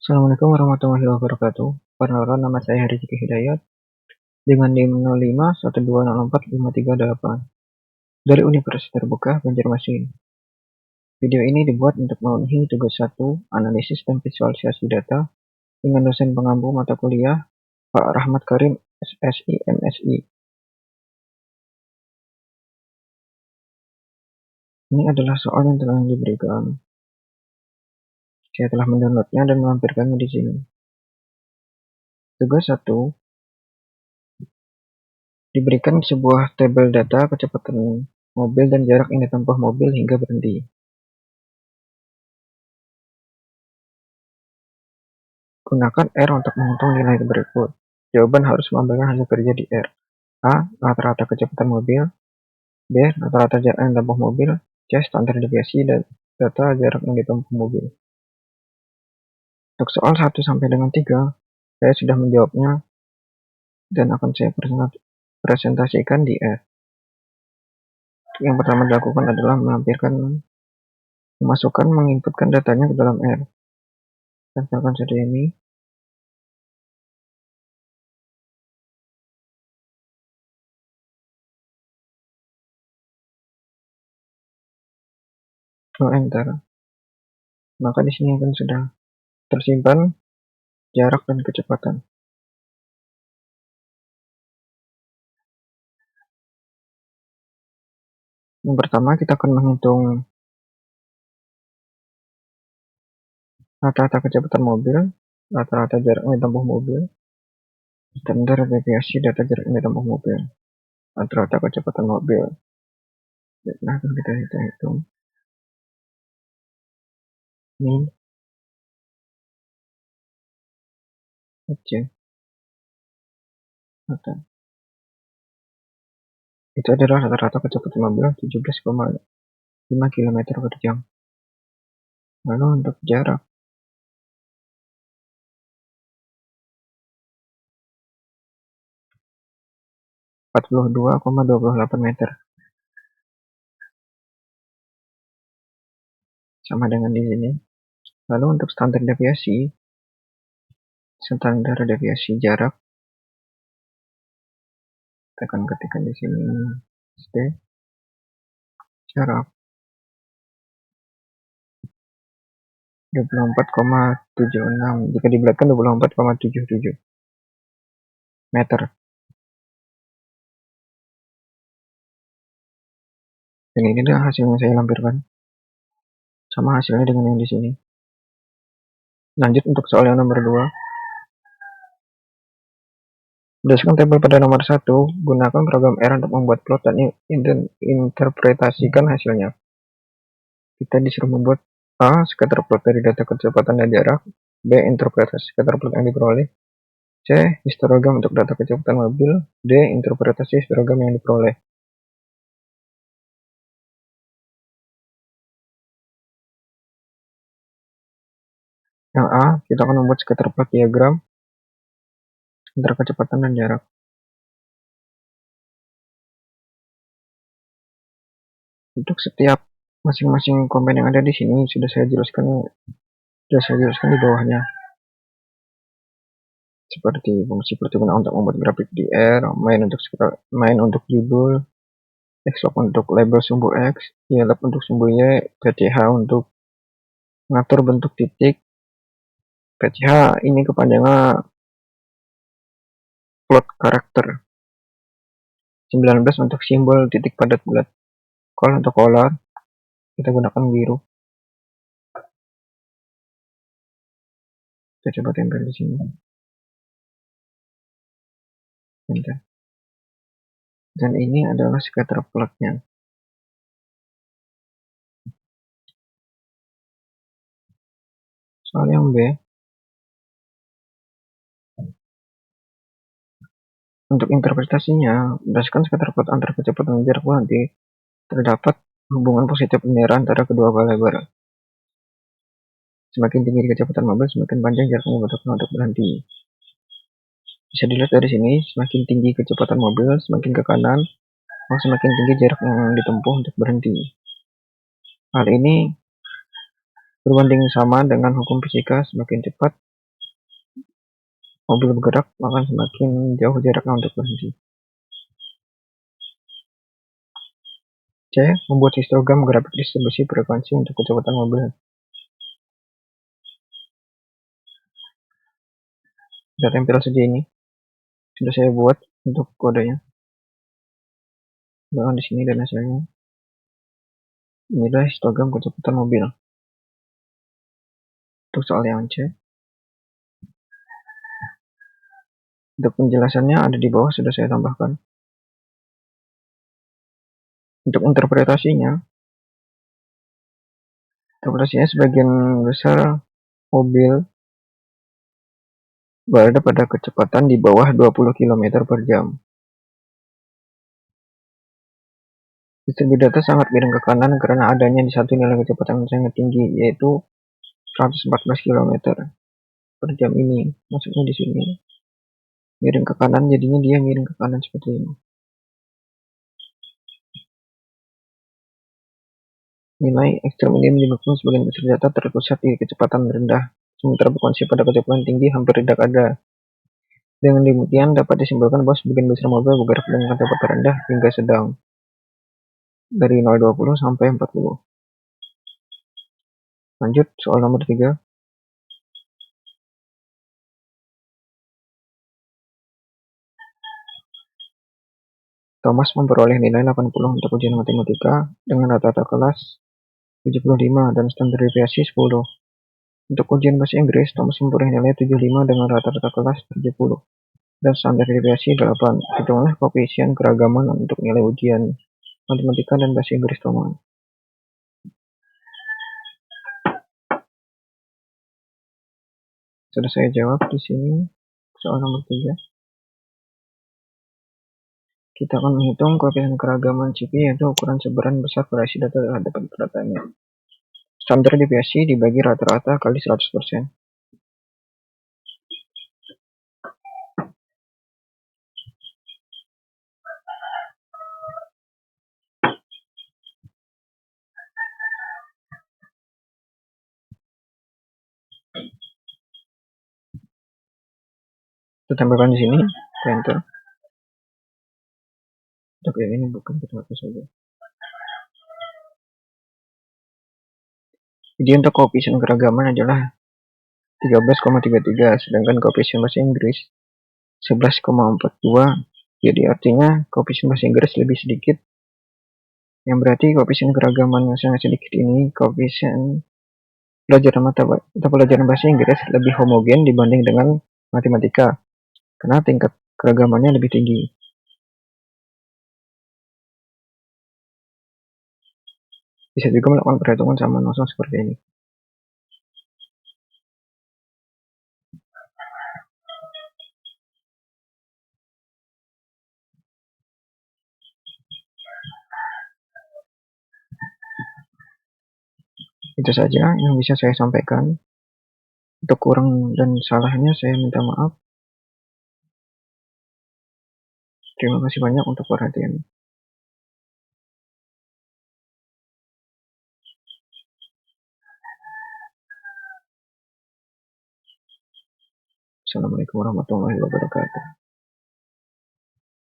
Assalamualaikum warahmatullahi wabarakatuh. Perkenalkan, nama saya Rizky Hidayat dengan NIM 0512040538 dari Universitas Terbuka Banjarmasin. Video ini dibuat untuk memenuhi tugas 1 analisis dan visualisasi data dengan dosen pengampu mata kuliah Pak Rahmat Karim, SSI MSI. Ini adalah soal yang telah diberikan. Saya telah mendownloadnya dan melampirkannya di sini. Tugas 1 diberikan sebuah tabel data kecepatan mobil dan jarak yang ditempuh mobil hingga berhenti. Gunakan R untuk menghitung nilai berikut. Jawaban harus melambangkan hasil kerja di R. A. Rata-rata kecepatan mobil. B. Rata-rata jarak yang ditempuh mobil. C. Standar deviasi dan data jarak yang ditempuh mobil. Untuk soal 1 sampai dengan 3, saya sudah menjawabnya dan akan saya presentasikan di R. Yang pertama dilakukan adalah menginputkan datanya ke dalam R. Tempelkan saja ini. Enter. Maka di sini akan sudah tersimpan jarak dan kecepatan. Yang pertama kita akan menghitung rata-rata kecepatan mobil, rata-rata jarak yang ditempuh mobil, standar deviasi data jarak yang ditempuh mobil, rata-rata kecepatan mobil. Nah, akan kita hitung. Min Oke. Itu adalah rata-rata kecepatan mobil 17,5 km per jam. Lalu untuk jarak, empat puluh 42,28 meter. Sama dengan di sini. Lalu untuk standar deviasi jarak, kita akan ketikkan di sini SD jarak 24,76, jika dibulatkan 24,77 meter. Dan ini adalah hasil yang saya lampirkan. Sama hasilnya dengan yang di sini. Lanjut untuk soal yang nomor 2. Berdasarkan tabel pada nomor 1, gunakan program R untuk membuat plot dan interpretasikan hasilnya. Kita disuruh membuat A. Scatter plot dari data kecepatan dan jarak. B. Interpretasi scatter plot yang diperoleh. C. Histogram untuk data kecepatan mobil. D. Interpretasi histogram yang diperoleh. Yang A, kita akan membuat scatter plot diagram antara kecepatan dan jarak. Untuk setiap masing-masing komponen yang ada di sini sudah saya jelaskan di bawahnya. Seperti fungsi perhitungan untuk membuat grafik di R, main untuk judul, Xlog untuk label sumbu X, Ylab untuk sumbu Y, PCH untuk mengatur bentuk titik. PCH ini kepanjangan plot karakter. 19 untuk simbol titik padat bulat. Call untuk color, kita gunakan biru. Kita coba tempel di sini. Enter. Dan ini adalah scatter plotnya. Soal yang B, untuk interpretasinya, berdasarkan scatter plot antar kecepatan dan jarak berhenti, terdapat hubungan positif linear antara kedua balai bara. Semakin tinggi kecepatan mobil, semakin panjang jarak yang dibutuhkan untuk berhenti. Bisa dilihat dari sini, semakin tinggi kecepatan mobil, semakin ke kanan, maka semakin tinggi jarak yang ditempuh untuk berhenti. Hal ini berbanding sama dengan hukum fisika, semakin cepat mobil bergerak, maka semakin jauh jaraknya untuk berhenti. C. Membuat histogram grafik distribusi frekuensi untuk kecepatan mobil. Kita tempel saja ini. Sudah saya buat untuk kodenya. Bahkan di sini dan hasilnya. Inilah histogram kecepatan mobil. Untuk soal yang C. Untuk penjelasannya ada di bawah, sudah saya tambahkan. Untuk interpretasinya sebagian besar mobil berada pada kecepatan di bawah 20 km per jam. Distribusi data sangat miring ke kanan karena adanya di satu nilai kecepatan yang sangat tinggi, yaitu 114 km per jam ini. Maksudnya di sini miring ke kanan, jadinya dia miring ke kanan seperti ini. Nilai ekstrem ini menyebabkan sebagian besar data terpusat di kecepatan rendah, sementara frekuensi pada kecepatan tinggi hampir tidak ada. Dengan demikian dapat disimpulkan bahwa sebagian besar mobil bergerak dengan kecepatan rendah hingga sedang, dari 0,20 sampai 40. Lanjut, soal nomor 3. Thomas memperoleh nilai 80 untuk ujian matematika dengan rata-rata kelas 75 dan standar deviasi 10. Untuk ujian bahasa Inggris, Thomas memperoleh nilai 75 dengan rata-rata kelas 70 dan standar deviasi 8. Hitunglah koefisien keragaman untuk nilai ujian matematika dan bahasa Inggris Thomas. Sudah saya jawab di sini soal nomor 3. Kita akan menghitung koefisien keragaman CP, yaitu ukuran sebaran besar variasi data terhadap rata-ratanya. Standar deviasi dibagi rata-rata kali 100%. Kita tambahkan di sini, enter. Tapi ini bukan, kita hapus saja. Jadi untuk koefisien keragaman adalah 13,33, sedangkan koefisien bahasa Inggris 11,42. Jadi artinya koefisien bahasa Inggris lebih sedikit, yang berarti koefisien keragaman yang sangat sedikit ini koefisien pelajaran bahasa Inggris lebih homogen dibanding dengan matematika, karena tingkat keragamannya lebih tinggi. Bisa juga melakukan perhitungan sama langsung seperti ini. Itu saja yang bisa saya sampaikan. Untuk kurang dan salahnya saya minta maaf. Terima kasih banyak untuk perhatian. Assalamualaikum warahmatullahi wabarakatuh.